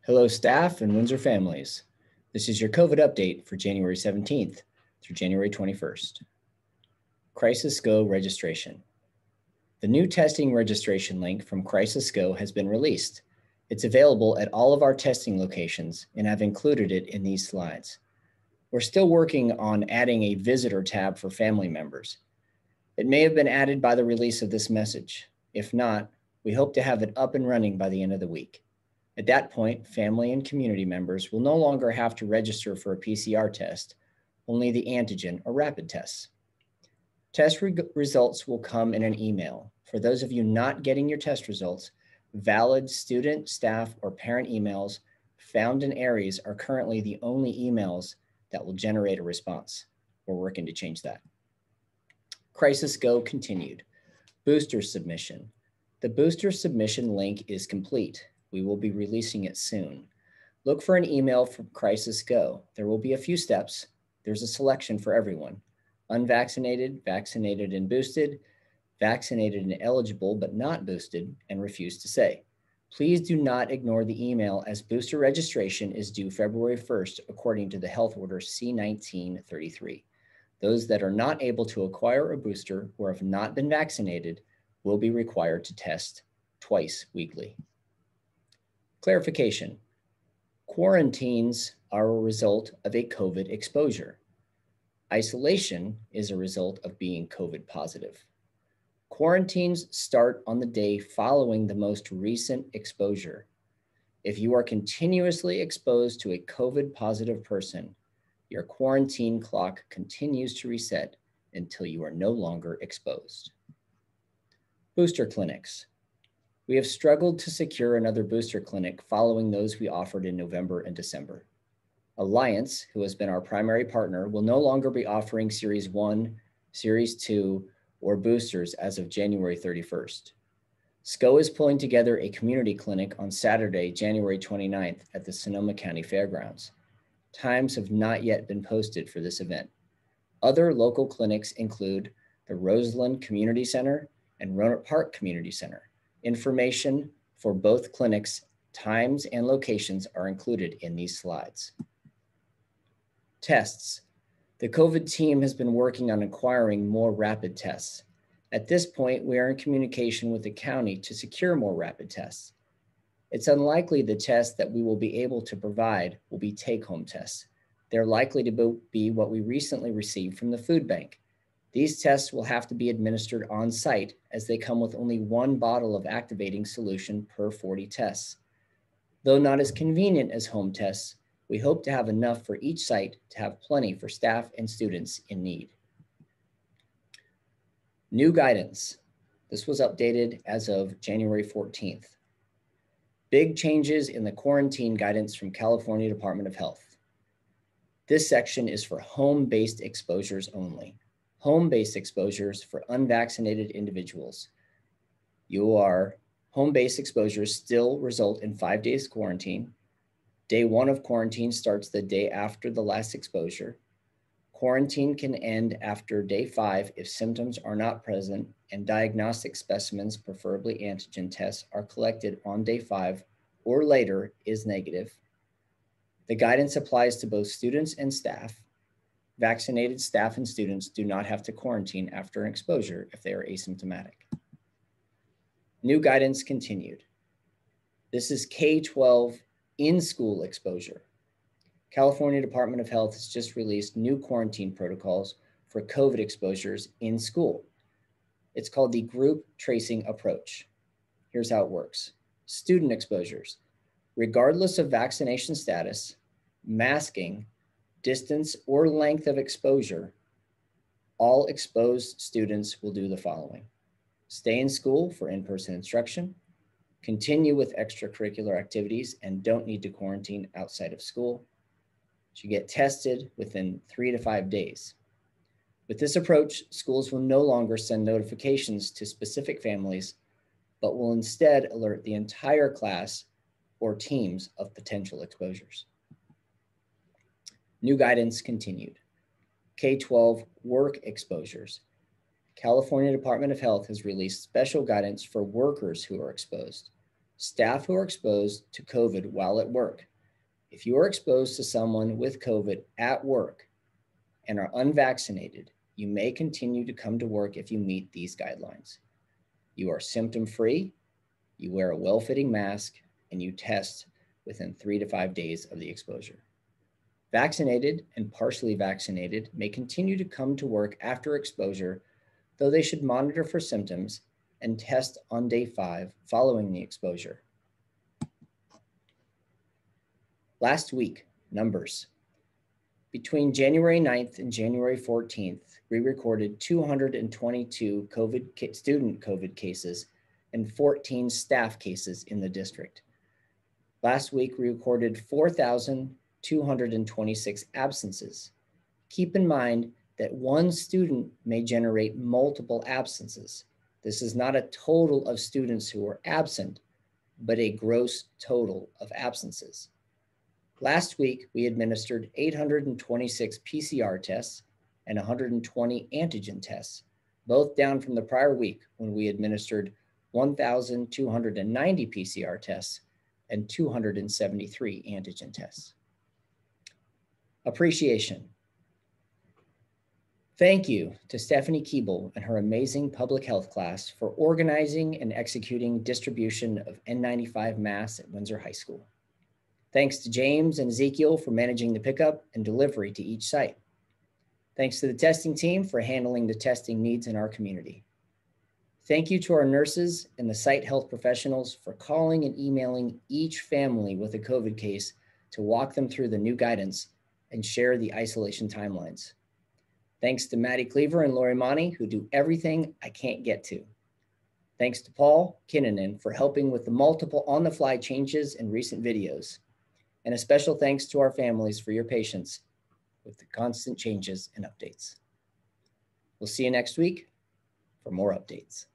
Hello, staff and Windsor families. This is your COVID update for January 17th through January 21st. Crisis Go registration. The new testing registration link from Crisis Go has been released. It's available at all of our testing locations, and I've included it in these slides. We're still working on adding a visitor tab for family members. It may have been added by the release of this message. If not, we hope to have it up and running by the end of the week. At that point, family and community members will no longer have to register for a PCR test, only the antigen or rapid tests. Test results will come in an email. For those of you not getting your test results, valid student, staff, or parent emails found in ARIES are currently the only emails that will generate a response. We're working to change that. Crisis Go continued. Booster submission. The booster submission link is complete. We will be releasing it soon. Look for an email from Crisis Go. There will be a few steps. There's a selection for everyone. Unvaccinated, vaccinated and boosted, vaccinated and eligible but not boosted, and refuse to say. Please do not ignore the email as booster registration is due February 1st according to the Health Order C1933. Those that are not able to acquire a booster or have not been vaccinated will be required to test twice weekly. Clarification. Quarantines are a result of a COVID exposure. Isolation is a result of being COVID positive. Quarantines start on the day following the most recent exposure. If you are continuously exposed to a COVID positive person, your quarantine clock continues to reset until you are no longer exposed. Booster clinics. We have struggled to secure another booster clinic following those we offered in November and December. Alliance, who has been our primary partner, will no longer be offering Series 1, Series 2, or boosters as of January 31st. SCO is pulling together a community clinic on Saturday, January 29th at the Sonoma County Fairgrounds. Times have not yet been posted for this event. Other local clinics include the Roseland Community Center and Rohnert Park Community Center. Information for both clinics, times, and locations are included in these slides. Tests. The COVID team has been working on acquiring more rapid tests. At this point, we are in communication with the county to secure more rapid tests. It's unlikely the tests that we will be able to provide will be take-home tests. They're likely to be what we recently received from the food bank. These tests will have to be administered on site as they come with only one bottle of activating solution per 40 tests. Though not as convenient as home tests, we hope to have enough for each site to have plenty for staff and students in need. New guidance. This was updated as of January 14th. Big changes in the quarantine guidance from California Department of Health. This section is for home-based exposures only. Home-based exposures for unvaccinated individuals. Home-based exposures still result in 5 days quarantine. Day 1 of quarantine starts the day after the last exposure. Quarantine can end after day 5 if symptoms are not present and diagnostic specimens, preferably antigen tests, are collected on day 5 or later is negative. The guidance applies to both students and staff. Vaccinated staff and students do not have to quarantine after an exposure if they are asymptomatic. New guidance continued. This is K-12 in-school exposure. California Department of Health has just released new quarantine protocols for COVID exposures in school. It's called the group tracing approach. Here's how it works. Student exposures. Regardless of vaccination status, masking, distance, or length of exposure, all exposed students will do the following. Stay in school for in-person instruction, continue with extracurricular activities and don't need to quarantine outside of school. Should get tested within 3 to 5 days. With this approach, schools will no longer send notifications to specific families, but will instead alert the entire class or teams of potential exposures. New guidance continued. K-12 work exposures. California Department of Health has released special guidance for workers who are exposed. Staff who are exposed to COVID while at work. If you are exposed to someone with COVID at work and are unvaccinated, you may continue to come to work if you meet these guidelines. You are symptom-free, you wear a well-fitting mask, and you test within 3 to 5 days of the exposure. Vaccinated and partially vaccinated may continue to come to work after exposure, though they should monitor for symptoms and test on day 5 following the exposure. Last week, numbers. Between January 9th and January 14th, we recorded 222 student COVID cases and 14 staff cases in the district. Last week, we recorded 4,226 absences. Keep in mind that one student may generate multiple absences. This is not a total of students who are absent, but a gross total of absences. Last week, we administered 826 PCR tests and 120 antigen tests, both down from the prior week when we administered 1,290 PCR tests and 273 antigen tests. Appreciation. Thank you to Stephanie Keeble and her amazing public health class for organizing and executing distribution of N95 masks at Windsor High School. Thanks to James and Ezekiel for managing the pickup and delivery to each site. Thanks to the testing team for handling the testing needs in our community. Thank you to our nurses and the site health professionals for calling and emailing each family with a COVID case to walk them through the new guidance and share the isolation timelines. Thanks to Maddie Cleaver and Lori Monty, who do everything I can't get to. Thanks to Paul Kinnunen for helping with the multiple on-the-fly changes in recent videos. And a special thanks to our families for your patience with the constant changes and updates. We'll see you next week for more updates.